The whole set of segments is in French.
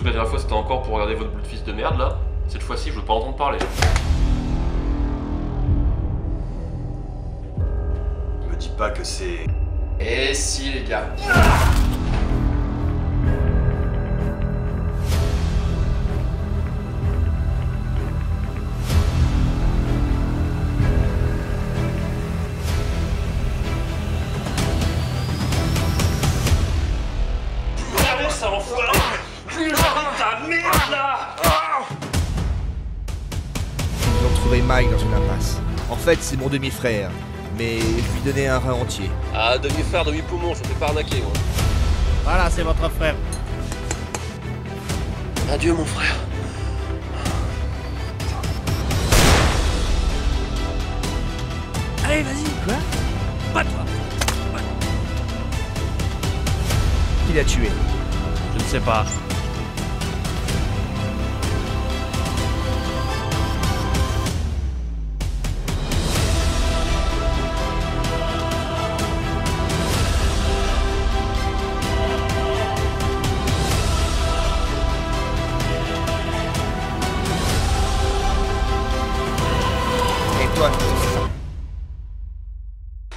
Surtout que la dernière fois c'était encore pour regarder votre bout de fils de merde là. Cette fois-ci je veux pas entendre parler. Me dis pas que c'est... Et si les gars. Ça enfoiré! Ta merde là! Ils ont trouvé Mike dans une impasse. En fait, c'est mon demi-frère, mais je lui donnais un rein entier. Ah, demi-frère, demi-poumon, je me fais pas arnaquer moi. Voilà, c'est votre frère. Adieu mon frère. Allez, vas-y, quoi? Bats-toi. Qui l'a tué? Je ne sais pas. Et toi?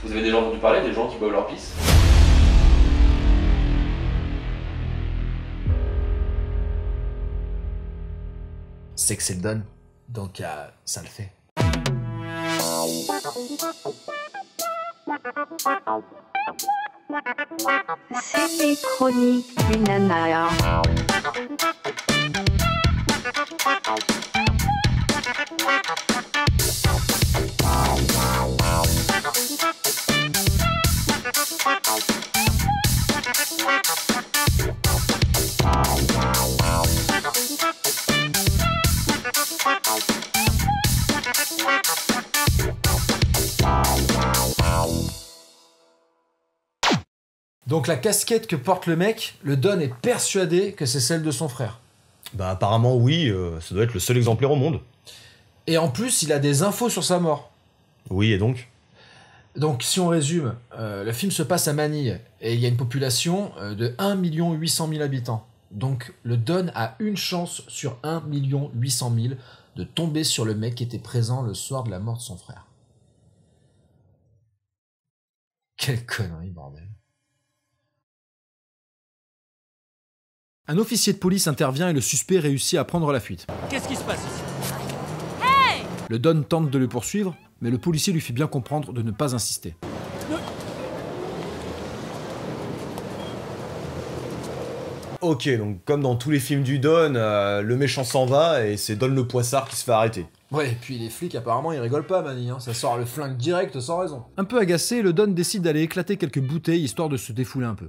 Vous avez déjà entendu parler des gens qui boivent leur pisse? C'est que c'est le Don, donc ça le fait. C'est les chroniques du nana. Donc la casquette que porte le mec, le Don est persuadé que c'est celle de son frère. Bah apparemment oui, ça doit être le seul exemplaire au monde. Et en plus, il a des infos sur sa mort. Oui, et donc? Donc si on résume, le film se passe à Manille, et il y a une population de 1 800 000 habitants. Donc le Don a une chance sur 1 800 000 de tomber sur le mec qui était présent le soir de la mort de son frère. Quelle connerie, bordel. Un officier de police intervient et le suspect réussit à prendre la fuite. Qu'est-ce qui se passe ici? Le Don tente de le poursuivre, mais le policier lui fait bien comprendre de ne pas insister. Ok, donc comme dans tous les films du Don, le méchant s'en va et c'est Don le poissard qui se fait arrêter. Ouais, et puis les flics apparemment ils rigolent pas, Manny, hein. Ça sort le flingue direct sans raison. Un peu agacé, le Don décide d'aller éclater quelques bouteilles histoire de se défouler un peu.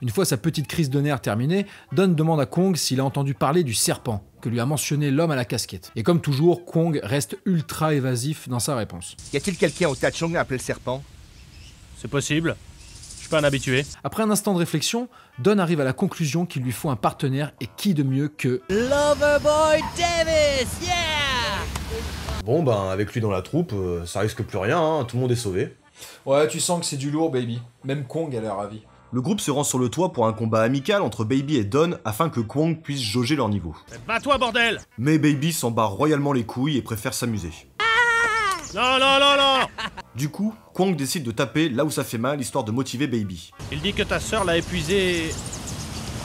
Une fois sa petite crise de nerfs terminée, Don demande à Kwong s'il a entendu parler du serpent, que lui a mentionné l'homme à la casquette. Et comme toujours, Kwong reste ultra évasif dans sa réponse. Y a-t-il quelqu'un au Tachong appelé le serpent? C'est possible. Je suis pas un habitué. Après un instant de réflexion, Don arrive à la conclusion qu'il lui faut un partenaire, et qui de mieux que... Loverboy Davis, yeah! Bon ben avec lui dans la troupe, ça risque plus rien, hein, tout le monde est sauvé. Ouais, tu sens que c'est du lourd, baby. Même Kwong a l'air ravi. Le groupe se rend sur le toit pour un combat amical entre Baby et Don afin que Kwong puisse jauger leur niveau. Bats-toi, bordel! Mais Baby s'en bat royalement les couilles et préfère s'amuser. Non, non, non, non! Du coup, Kwong décide de taper là où ça fait mal histoire de motiver Baby. Il dit que ta sœur l'a épuisé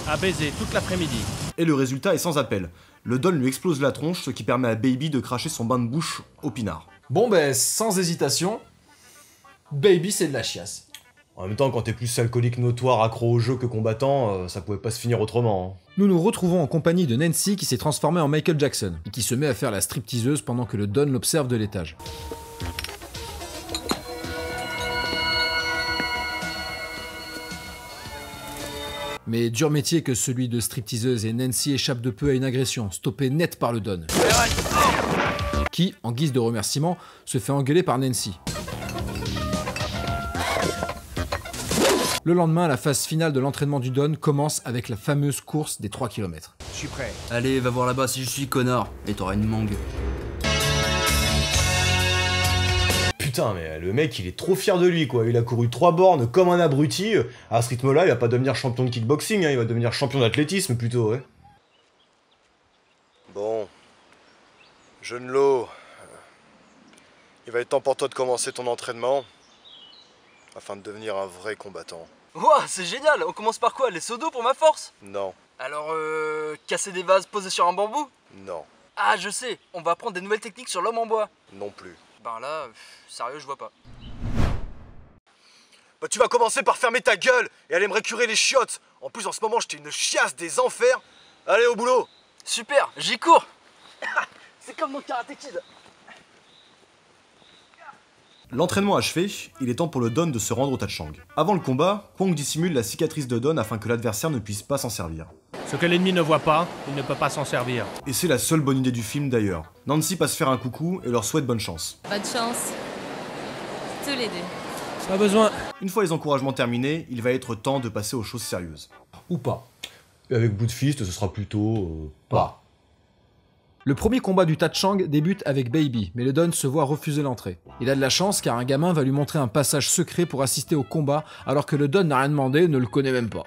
à baiser toute l'après-midi. Et le résultat est sans appel. Le Don lui explose la tronche, ce qui permet à Baby de cracher son bain de bouche au pinard. Bon ben, sans hésitation, Baby c'est de la chiasse. En même temps, quand t'es plus alcoolique notoire, accro au jeu que combattant, ça pouvait pas se finir autrement. Hein. Nous nous retrouvons en compagnie de Nancy qui s'est transformée en Michael Jackson, et qui se met à faire la stripteaseuse pendant que le Don l'observe de l'étage. Mais dur métier que celui de stripteaseuse, et Nancy échappe de peu à une agression, stoppée net par le Don. Qui, en guise de remerciement, se fait engueuler par Nancy. Le lendemain, la phase finale de l'entraînement du Don commence avec la fameuse course des 3 km. Je suis prêt. Allez, va voir là-bas si je suis connard. Et t'auras une mangue. Putain, mais le mec, il est trop fier de lui, quoi. Il a couru 3 bornes comme un abruti. À ce rythme-là, il va pas devenir champion de kickboxing, hein, il va devenir champion d'athlétisme, plutôt, ouais. Bon. Jeune Lo, il va être temps pour toi de commencer ton entraînement afin de devenir un vrai combattant. Ouah, c'est génial. On commence par quoi? Les seaux d'eau pour ma force? Non, Alors, casser des vases posés sur un bambou? non, Ah, je sais. On va apprendre des nouvelles techniques sur l'homme en bois. non plus. Ben là, sérieux, je vois pas. Bah tu vas commencer par fermer ta gueule et aller me récurer les chiottes. En plus en ce moment j'étais une chiasse des enfers. Allez au boulot. Super, j'y cours. C'est comme mon Karate Kid. L'entraînement achevé, il est temps pour le Don de se rendre au Tachang. Avant le combat, Kwang dissimule la cicatrice de Don afin que l'adversaire ne puisse pas s'en servir. Ce que l'ennemi ne voit pas, il ne peut pas s'en servir. Et c'est la seule bonne idée du film d'ailleurs. Nancy passe faire un coucou et leur souhaite bonne chance. Bonne chance. Tous les deux. Pas besoin. Une fois les encouragements terminés, il va être temps de passer aux choses sérieuses. Ou pas. Et avec bout de fist, ce sera plutôt... Pas. Le premier combat du Tachang débute avec Baby, mais le Don se voit refuser l'entrée. Il a de la chance car un gamin va lui montrer un passage secret pour assister au combat, alors que le Don n'a rien demandé et ne le connaît même pas.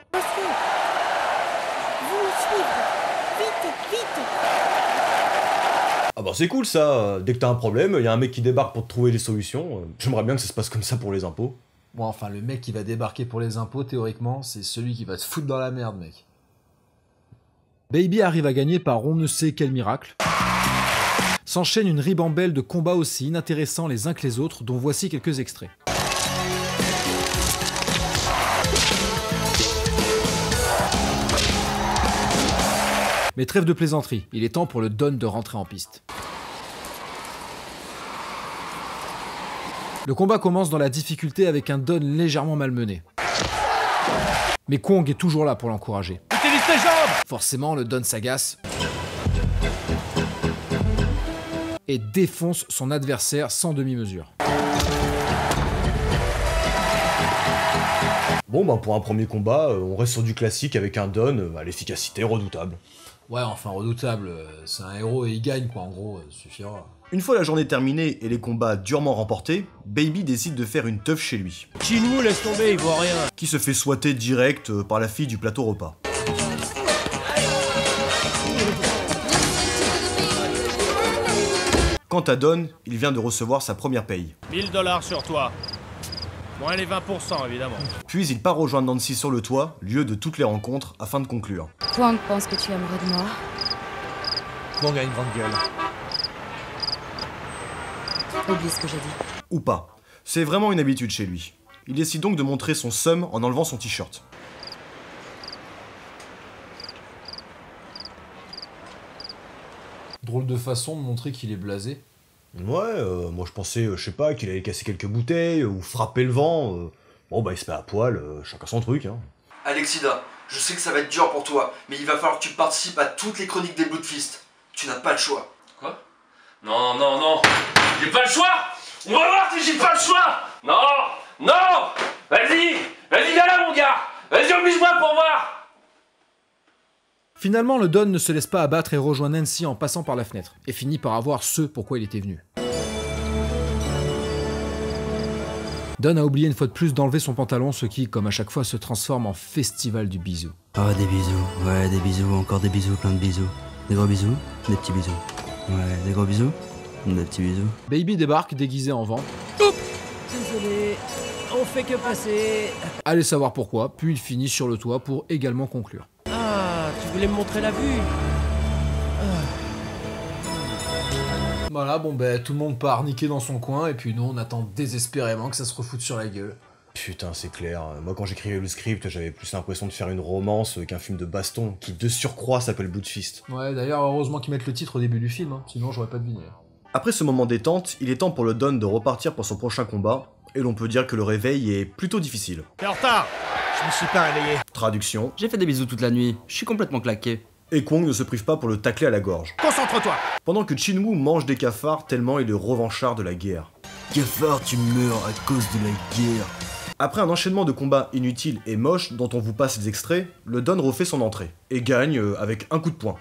Ah bah c'est cool ça, dès que t'as un problème, il y a un mec qui débarque pour te trouver des solutions. J'aimerais bien que ça se passe comme ça pour les impôts. Bon, enfin, le mec qui va débarquer pour les impôts, théoriquement, c'est celui qui va te foutre dans la merde, mec. Baby arrive à gagner par on ne sait quel miracle. S'enchaîne une ribambelle de combats aussi inintéressants les uns que les autres, dont voici quelques extraits. Mais trêve de plaisanterie, il est temps pour le Don de rentrer en piste. Le combat commence dans la difficulté avec un Don légèrement malmené. Mais Kwang est toujours là pour l'encourager. Utilise tes jambes! Forcément, le Don s'agace et défonce son adversaire sans demi-mesure. Bon bah pour un premier combat, on reste sur du classique avec un Don à l'efficacité redoutable. Ouais, enfin redoutable, c'est un héros et il gagne quoi, en gros, suffira. Une fois la journée terminée et les combats durement remportés, Baby décide de faire une teuf chez lui, Chinwoo, laisse tomber, il voit rien. qui se fait souhaiter direct par la fille du plateau repas. Quant à Don, il vient de recevoir sa première paye. $1000 sur toi. Moins les 20% évidemment. Puis il part rejoindre Nancy sur le toit, lieu de toutes les rencontres, afin de conclure. Kwang pense que tu es amoureux de moi. Kwang a une grande gueule. Oublie ce que j'ai dit. Ou pas. C'est vraiment une habitude chez lui. Il décide donc de montrer son seum en enlevant son t-shirt. Drôle de façon de montrer qu'il est blasé. Ouais, moi je pensais, je sais pas, qu'il allait casser quelques bouteilles ou frapper le vent. Bon bah il se met à poil, chacun son truc, hein. Alexida, je sais que ça va être dur pour toi, mais il va falloir que tu participes à toutes les chroniques des Bloodfist. Tu n'as pas le choix. Quoi? Non, non, non. J'ai pas le choix. On va voir si j'ai pas le choix. Non, non. Vas-y, vas-y, viens là mon gars. Vas-y, oblige-moi pour voir. Finalement, le Don ne se laisse pas abattre et rejoint Nancy en passant par la fenêtre, et finit par avoir ce pourquoi il était venu. Don a oublié une fois de plus d'enlever son pantalon, ce qui, comme à chaque fois, se transforme en festival du bisou. Ah, des bisous, ouais, des bisous, encore des bisous, plein de bisous. Des gros bisous, des petits bisous. Ouais, des gros bisous, des petits bisous. Baby débarque déguisé en vent. Désolé, on fait que passer. Allez savoir pourquoi, puis il finit sur le toit pour également conclure. Ah, tu voulais me montrer la vue? Voilà, bon ben tout le monde part niquer dans son coin, et puis nous on attend désespérément que ça se refoute sur la gueule. Putain, c'est clair. Moi, quand j'écrivais le script, j'avais plus l'impression de faire une romance qu'un film de baston qui, de surcroît, s'appelle Bloodfist. Ouais, d'ailleurs, heureusement qu'ils mettent le titre au début du film, hein, sinon j'aurais pas deviné. Après ce moment détente, il est temps pour le Don de repartir pour son prochain combat, et l'on peut dire que le réveil est plutôt difficile. T'es en retard. Je me suis pas réveillé. Traduction. J'ai fait des bisous toute la nuit, je suis complètement claqué. Et Kwang ne se prive pas pour le tacler à la gorge. Concentre-toi. Pendant que Chinwoo mange des cafards tellement il est revanchard de la guerre. Cafard, tu meurs à cause de la guerre. Après un enchaînement de combats inutiles et moches dont on vous passe les extraits, le Don refait son entrée, et gagne avec un coup de poing.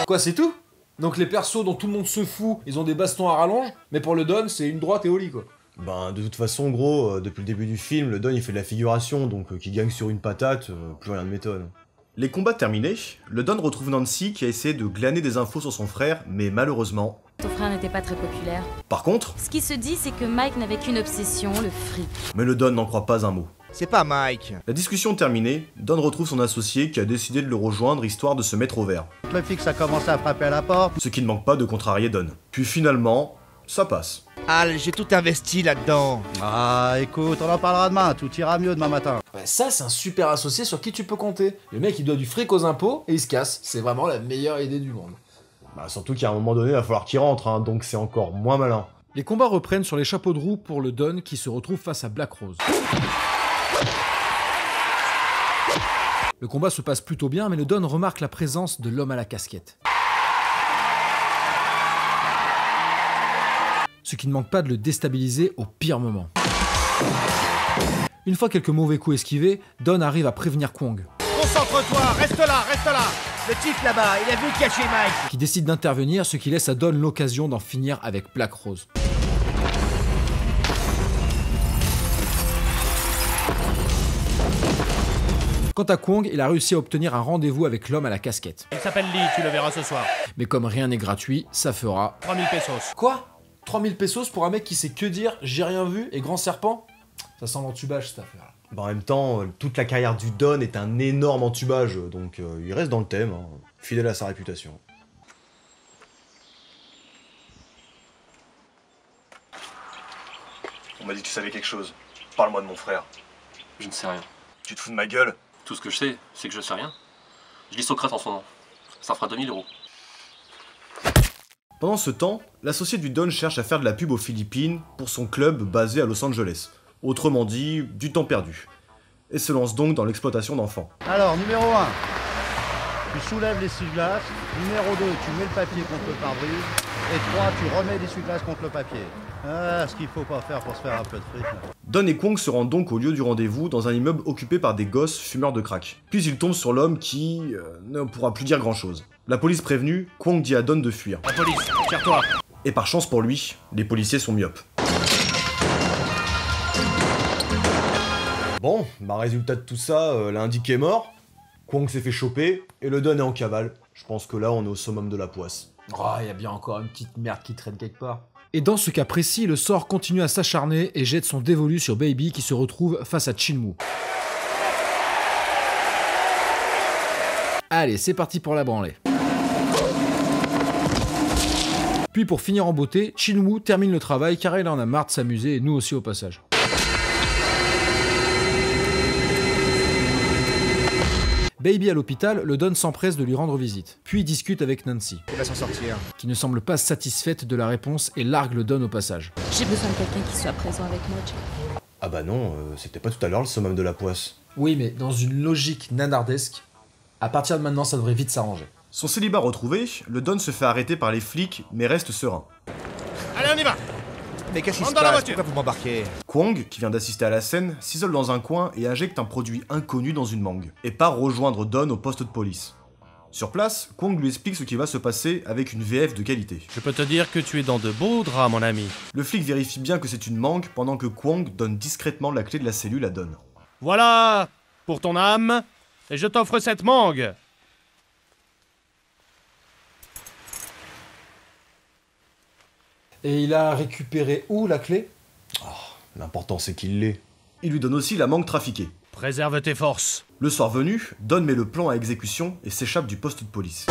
Quoi, c'est tout? Donc les persos dont tout le monde se fout, ils ont des bastons à rallonge, mais pour le Don, c'est une droite et au lit, quoi. Ben, de toute façon, gros, depuis le début du film, le Don il fait de la figuration, donc qui gagne sur une patate, plus rien ne m'étonne. Les combats terminés, le Don retrouve Nancy qui a essayé de glaner des infos sur son frère, mais malheureusement... Ton frère n'était pas très populaire. Par contre... Ce qui se dit, c'est que Mike n'avait qu'une obsession, le fric. Mais le Don n'en croit pas un mot. C'est pas Mike. La discussion terminée, Don retrouve son associé qui a décidé de le rejoindre histoire de se mettre au vert. Le fixe a commencé à frapper à la porte. Ce qui ne manque pas de contrarier Don. Puis finalement, ça passe. Al, j'ai tout investi là-dedans. Ah, écoute, on en parlera demain, tout ira mieux demain matin. Ouais, ça, c'est un super associé sur qui tu peux compter. Le mec, il doit du fric aux impôts et il se casse. C'est vraiment la meilleure idée du monde. Bah, surtout qu'à un moment donné, il va falloir qu'il rentre, hein, donc c'est encore moins malin. Les combats reprennent sur les chapeaux de roue pour le Don qui se retrouve face à Black Rose. Le combat se passe plutôt bien, mais le Don remarque la présence de l'homme à la casquette. Ce qui ne manque pas de le déstabiliser au pire moment. Une fois quelques mauvais coups esquivés, Don arrive à prévenir Kwong. Concentre-toi, reste là. Le type là-bas, il a vu cacher Mike. Qui décide d'intervenir, ce qui laisse à Don l'occasion d'en finir avec Black Rose. Quant à Kwong, il a réussi à obtenir un rendez-vous avec l'homme à la casquette. Il s'appelle Lee, tu le verras ce soir. Mais comme rien n'est gratuit, ça fera... 3000 pesos. Quoi 3000 pesos pour un mec qui sait que dire « j'ai rien vu » et « grand serpent » Ça sent l'entubage cette affaire. Bah, en même temps, toute la carrière du Don est un énorme entubage, donc il reste dans le thème, hein, fidèle à sa réputation. On m'a dit que tu savais quelque chose. Parle-moi de mon frère. Je ne sais rien. Tu te fous de ma gueule? Tout ce que je sais, c'est que je sais rien. Je lis Socrate en son nom. Ça fera 2000 €. Pendant ce temps, l'associé du Don cherche à faire de la pub aux Philippines pour son club basé à Los Angeles. Autrement dit, du temps perdu. Et se lance donc dans l'exploitation d'enfants. Alors, numéro 1, tu soulèves l'essuie-glace. Numéro 2, tu mets le papier contre le pare-brise. Et 3, tu remets l'essuie-glace contre le papier. Ah, ce qu'il faut pas faire pour se faire un peu de fric. Don et Kwong se rendent donc au lieu du rendez-vous dans un immeuble occupé par des gosses fumeurs de crack. Puis ils tombent sur l'homme qui ne pourra plus dire grand-chose. La police prévenue, Kwong dit à Don de fuir. La police, tire-toi. Et par chance pour lui, les policiers sont myopes. Bon, bah résultat de tout ça, l'indique est mort, Kwong s'est fait choper, et le Don est en cavale. Je pense que là, on est au summum de la poisse. Oh, il y a bien encore une petite merde qui traîne quelque part. Et dans ce cas précis, le sort continue à s'acharner et jette son dévolu sur Baby qui se retrouve face à Chin-Woo. Allez, c'est parti pour la branlée. Puis pour finir en beauté, Chin-Woo termine le travail car il en a marre de s'amuser et nous aussi au passage. Baby à l'hôpital, le Don s'empresse de lui rendre visite. Puis il discute avec Nancy, Il va s'en sortir. qui ne semble pas satisfaite de la réponse et largue le Don au passage. J'ai besoin de quelqu'un qui soit présent avec moi, Jack. Ah bah non, c'était pas tout à l'heure le summum de la poisse. Oui, mais dans une logique nanardesque, à partir de maintenant, ça devrait vite s'arranger. Son célibat retrouvé, le Don se fait arrêter par les flics, mais reste serein. Allez, on y va. Mais qu'est-ce qui se Rentre dans la passe? voiture. Pourquoi vous m'embarquez? Kwong, qui vient d'assister à la scène, s'isole dans un coin et injecte un produit inconnu dans une mangue, et part rejoindre Don au poste de police. Sur place, Kwong lui explique ce qui va se passer avec une VF de qualité. Je peux te dire que tu es dans de beaux draps, mon ami. Le flic vérifie bien que c'est une mangue pendant que Kwong donne discrètement la clé de la cellule à Don. Voilà, pour ton âme, et je t'offre cette mangue. Et il a récupéré où la clé? L'important c'est qu'il l'ait. Il lui donne aussi la mangue trafiquée. Préserve tes forces. Le soir venu, Don met le plan à exécution et s'échappe du poste de police.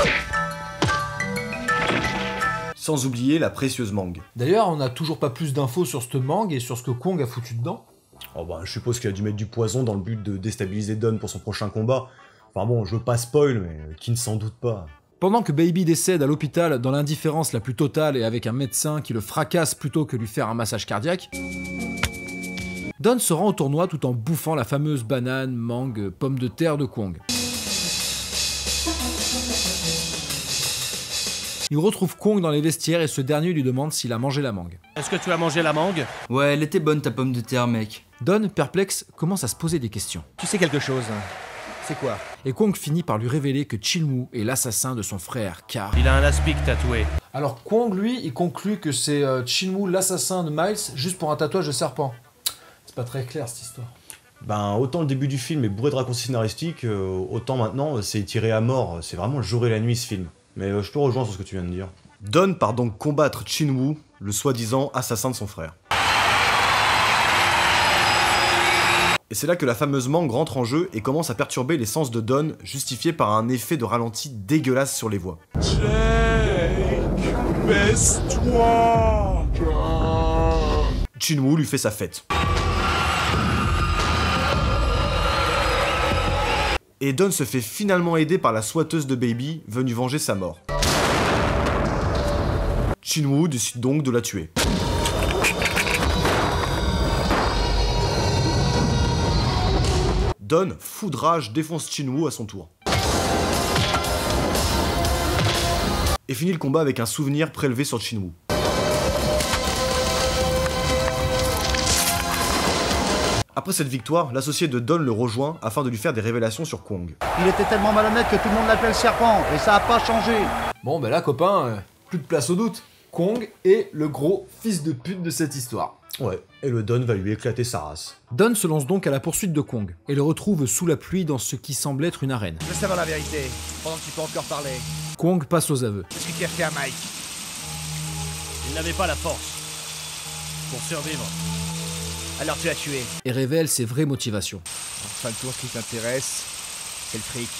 Sans oublier la précieuse mangue. D'ailleurs, on n'a toujours pas plus d'infos sur cette mangue et sur ce que Kwong a foutu dedans. Oh bah, je suppose qu'il a dû mettre du poison dans le but de déstabiliser Don pour son prochain combat. Enfin bon, je veux pas spoil, mais qui ne s'en doute pas. Pendant que Baby décède à l'hôpital dans l'indifférence la plus totale et avec un médecin qui le fracasse plutôt que lui faire un massage cardiaque, Don se rend au tournoi tout en bouffant la fameuse banane, mangue, pomme de terre de Kwong. Il retrouve Kwong dans les vestiaires et ce dernier lui demande s'il a mangé la mangue. Est-ce que tu as mangé la mangue? Ouais, elle était bonne ta pomme de terre, mec. Don, perplexe, commence à se poser des questions. Tu sais quelque chose? C'est quoi? Et Kwong finit par lui révéler que Chin-woo est l'assassin de son frère, car... Il a un aspic tatoué. Alors Kwong, lui, il conclut que c'est Chin-woo l'assassin de Miles juste pour un tatouage de serpent. C'est pas très clair cette histoire. Ben, autant le début du film est bourré de raccourcis scénaristiques, autant maintenant c'est tiré à mort. C'est vraiment le jour et la nuit ce film. Mais je te rejoins sur ce que tu viens de dire. Don part donc combattre Chin-woo, le soi-disant assassin de son frère. Et c'est là que la fameuse mangue rentre en jeu et commence à perturber les sens de Don, justifié par un effet de ralenti dégueulasse sur les voix. Jake, baisse-toi. Chin-woo lui fait sa fête. Et Don se fait finalement aider par la soiteuse de Baby, venue venger sa mort. Chin-woo décide donc de la tuer. Don, fou de rage, défonce Chin-woo à son tour. Et finit le combat avec un souvenir prélevé sur Chin-woo. Après cette victoire, l'associé de Don le rejoint afin de lui faire des révélations sur Kwong. Il était tellement malhonnête que tout le monde l'appelle Serpent, et ça a pas changé. Bon ben là copain, plus de place au doute. Kwong est le gros fils de pute de cette histoire. Ouais, et le Don va lui éclater sa race. Don se lance donc à la poursuite de Kwong, et le retrouve sous la pluie dans ce qui semble être une arène. Je veux savoir la vérité, pendant que tu peux encore parler. Kwong passe aux aveux. Qu'est-ce que tu as fait à Mike? Il n'avait pas la force pour survivre. Alors tu l'as tué. Et révèle ses vraies motivations. En fin de compte, ce qui t'intéresse, c'est le fric.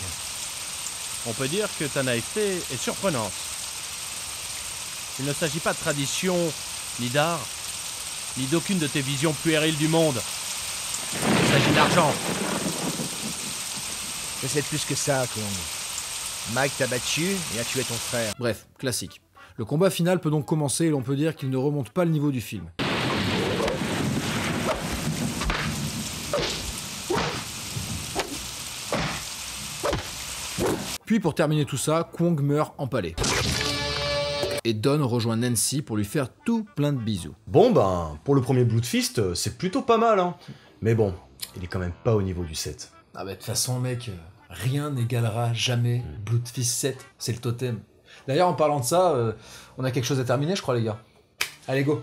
On peut dire que ta naïveté est surprenante. Il ne s'agit pas de tradition, ni d'art, ni d'aucune de tes visions puériles du monde. Il s'agit d'argent. Mais c'est plus que ça, Kwong. Mike t'a battu et a tué ton frère. Bref, classique. Le combat final peut donc commencer et l'on peut dire qu'il ne remonte pas le niveau du film. Puis pour terminer tout ça, Kwong meurt empalé. Et Don rejoint Nancy pour lui faire tout plein de bisous. Bon ben, pour le premier Bloodfist, c'est plutôt pas mal hein. Mais bon, il est quand même pas au niveau du 7. Ah bah de toute façon mec, rien n'égalera jamais Bloodfist 7, c'est le totem. D'ailleurs en parlant de ça, on a quelque chose à terminer je crois les gars. Allez go.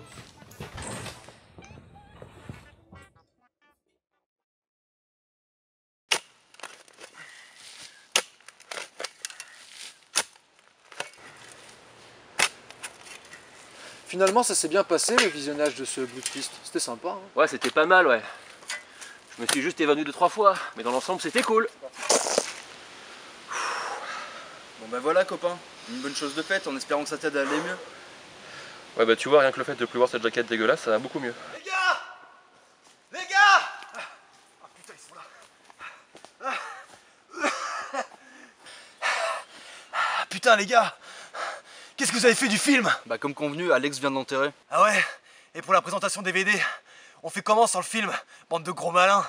Finalement, ça s'est bien passé le visionnage de ce Bloodfist. C'était sympa. Hein. Ouais, c'était pas mal, ouais. Je me suis juste évanoui 2-3 fois, mais dans l'ensemble, c'était cool. Bon bah voilà copain, une bonne chose de faite en espérant que ça t'aide à aller mieux. Ouais, bah tu vois, rien que le fait de plus voir cette jaquette dégueulasse, ça va beaucoup mieux. Les gars! Les gars! Ah putain, ils sont là. Ah, putain les gars! Qu'est-ce que vous avez fait du film? Bah comme convenu, Alex vient de l'enterrer. Ah ouais? Et pour la présentation DVD, on fait comment sans le film? Bande de gros malins.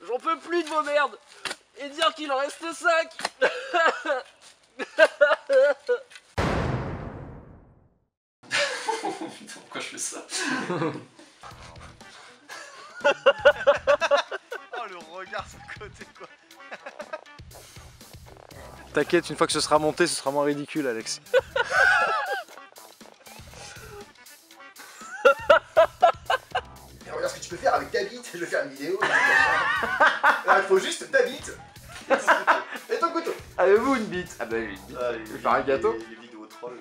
J'en peux plus de vos merdes! Et dire qu'il en reste 5! Putain, pourquoi je fais ça? Oh le regard sur le côté quoi. T'inquiète, une fois que ce sera monté, ce sera moins ridicule, Alex. Et regarde ce que tu peux faire avec ta bite. Je vais faire une vidéo. Il faut juste ta bite. Et ton couteau. Avez-vous une bite? Ah bah j'ai une bite. Je vais faire un gâteau. Les vidéos trolls.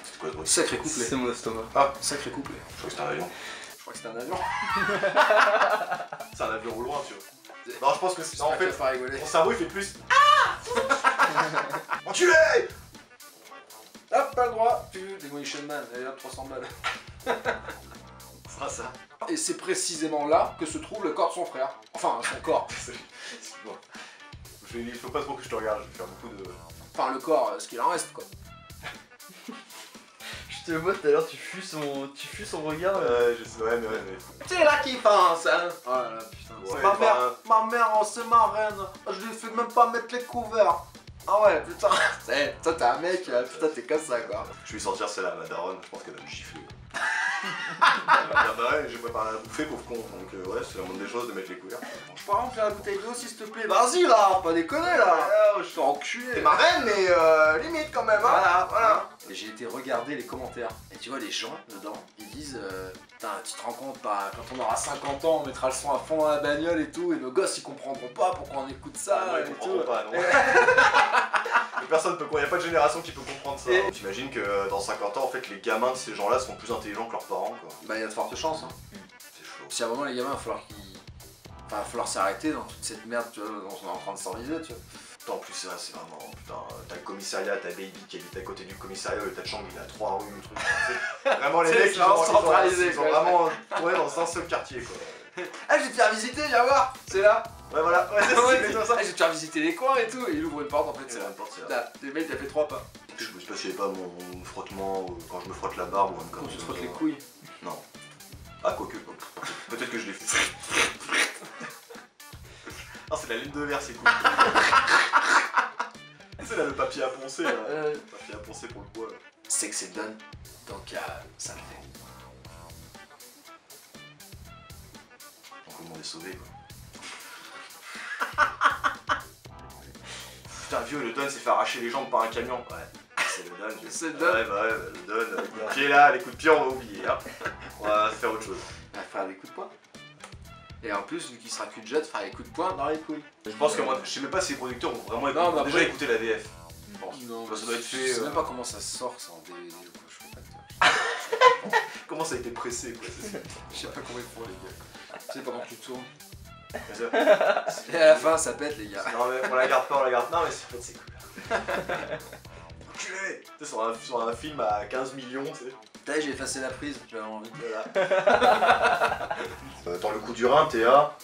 C'est quoi le bruit? Sacré couplet. C'est mon estomac. Ah, sacré couplet. Je crois que c'était un avion. Je crois que c'était un avion. C'est un avion au loin, tu vois. Non, je pense que c'est. En fait, pas rigoler. mon cerveau il fait plus. Ah enculé. Hop, pas le droit. Demolition Man, allez hop, 300 balles. Ce sera ça. Et c'est précisément là que se trouve le corps de son frère. Enfin, son corps. Excuse-moi. Il faut pas trop que je te regarde, je vais faire beaucoup de. Enfin, le corps, ce qu'il en reste, quoi. Je te vois tout à l'heure, tu fuis son regard. Je sais, ouais, mais. C'est là qu'il pense, hein. Oh là là, putain. Ouais, Ma mère, c'est ma reine. Je lui fais même pas mettre les couverts. Ah ouais, putain, toi t'es un mec, putain t'es comme ça quoi. Je vais sortir celle-là, ma daronne, je pense qu'elle va me gifler. Bah ouais, j'ai préparé à bouffer, pauvre con, donc ouais, c'est la moindre des choses de mettre les couverts. Je peux remplir la bouteille d'eau s'il te plaît. Vas-y là, pas déconner là. Je suis enculé. T'es ma reine, mais limite quand même, hein. Voilà. Et j'ai été regarder les commentaires. Et tu vois, les gens dedans, ils disent putain, tu te rends compte, bah, quand on aura 50 ans, on mettra le son à fond dans la bagnole et tout, et nos gosses ils comprendront pas pourquoi on écoute ça. Ah, ils comprendront pas, non. Personne peut, il n'y a pas de génération qui peut comprendre ça. T'imagines que dans 50 ans, en fait, les gamins de ces gens-là seront plus intelligents que leurs parents, quoi. Bah, il y a de fortes chances, hein. C'est chaud. Si à un moment, les gamins, il va falloir qu'ils. Enfin, il va falloir s'arrêter dans toute cette merde, tu vois, dont on est en train de s'enliser, tu vois. En plus, ça, c'est vraiment. Putain, t'as le commissariat, t'as Baby qui habite à côté du commissariat, le Tachang, il a 3 rues, le truc. Vraiment, les mecs, ils sont vraiment tournés dans un seul quartier, quoi. Ah, je vais te faire visiter, viens voir, c'est là. Ouais, voilà, ouais, c'est ça. Ah, je vais te faire visiter les coins et tout, et il ouvre une porte, en fait, c'est là. Là, le mec, il a fait 3 pas. Je sais pas si pas mon frottement, quand je me frotte la barbe ou comme ça. Tu te frottes les couilles? Non. Ah, quoique, peut-être que je l'ai fait. Ah, c'est la laine de verre, c'est cool. C'est là le papier à poncer, là. Le papier à poncer pour le bois, là. C'est que c'est done, donc ça le fait. Donc on est sauvé, quoi. Putain, vieux, le Don s'est fait arracher les jambes par un camion. Ouais, c'est le Don. C'est le Don. Ouais, bah ouais, le Don. Les coups de pied là, les coups de pied, on va oublier. Hein. On va faire autre chose. Il va faire des coups de poing. Et en plus, vu qu'il sera cul de jet, faire des coups de poing dans les couilles. Je pense que moi, je sais même pas si les producteurs ont vraiment déjà écouté la VF. Je pense. Non, ça doit être fait. Je sais même pas comment ça sort, ça en DVD ou quoi, je fais pas de comment ça a été pressé, quoi. Je sais pas comment ils font, les gars. Tu sais, pendant que tu tournes. Et à la fin, ça pète, les gars. Non, mais on la garde pas, on la garde. Non, mais en fait, c'est cool. Enculé. Tu sais, sur un film à 15 millions, tu sais. Putain, j'ai effacé la prise, j'avais envie. Voilà. Dans le coup du rein, t'es à.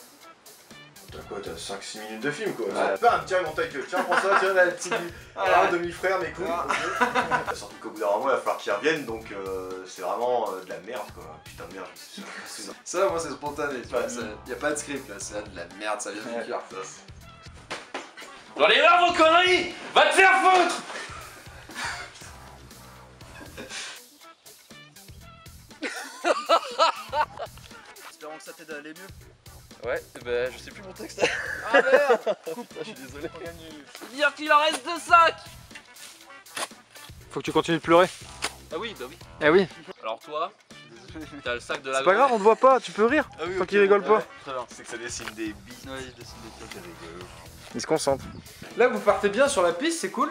T'as quoi? T'as 5-6 minutes de film, quoi. Ouais. Bam, tiens, mon ta gueule, tiens, prends ça, tiens, là, le petit demi-frère, mes couilles. Surtout qu'au bout d'un moment, il va falloir qu'ils reviennent, donc c'est vraiment de la merde, quoi. Putain de merde, je suis sûr. Ça, moi, c'est spontané, tu vois. Y'a pas de script, là, c'est de la merde, ça vient du cœur. J'en ai marre vos conneries! Va te faire foutre! Espérons que ça t'aide à aller mieux. Ouais, bah je sais plus mon texte. Ah merde! Je suis désolé. Dire qu'il en reste 5! Faut que tu continues de pleurer. Ah oui, bah oui. Eh oui. Alors toi, t'as le sac de la. C'est pas grave, on te voit pas, tu peux rire. Ah oui, faut qu'il rigole pas. Très bien. C'est que ça dessine des billes. Ouais, il dessine des trucs. Il se concentre. Là, vous partez bien sur la piste, c'est cool.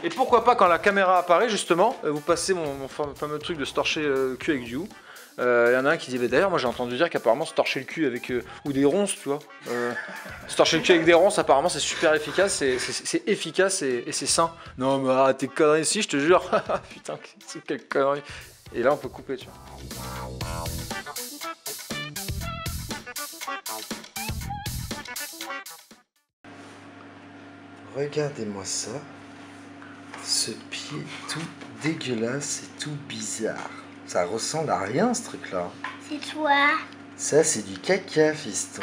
Et pourquoi pas, quand la caméra apparaît, justement, vous passez mon fameux truc de se torcher le cul avec du hou. Il y en a un qui dit, bah, d'ailleurs, moi j'ai entendu dire qu'apparemment se torcher le cul avec. Ou des ronces, tu vois. Se torcher le cul avec des ronces, apparemment, c'est super efficace, c'est efficace et c'est sain. Non, mais arrête tes conneries ici, je te jure. Putain, c'est quelle connerie. Et là, on peut couper, tu vois. Regardez-moi ça. Ce pied tout dégueulasse et tout bizarre. Ça ressemble à rien, ce truc-là. C'est toi. Ça, c'est du caca, fiston.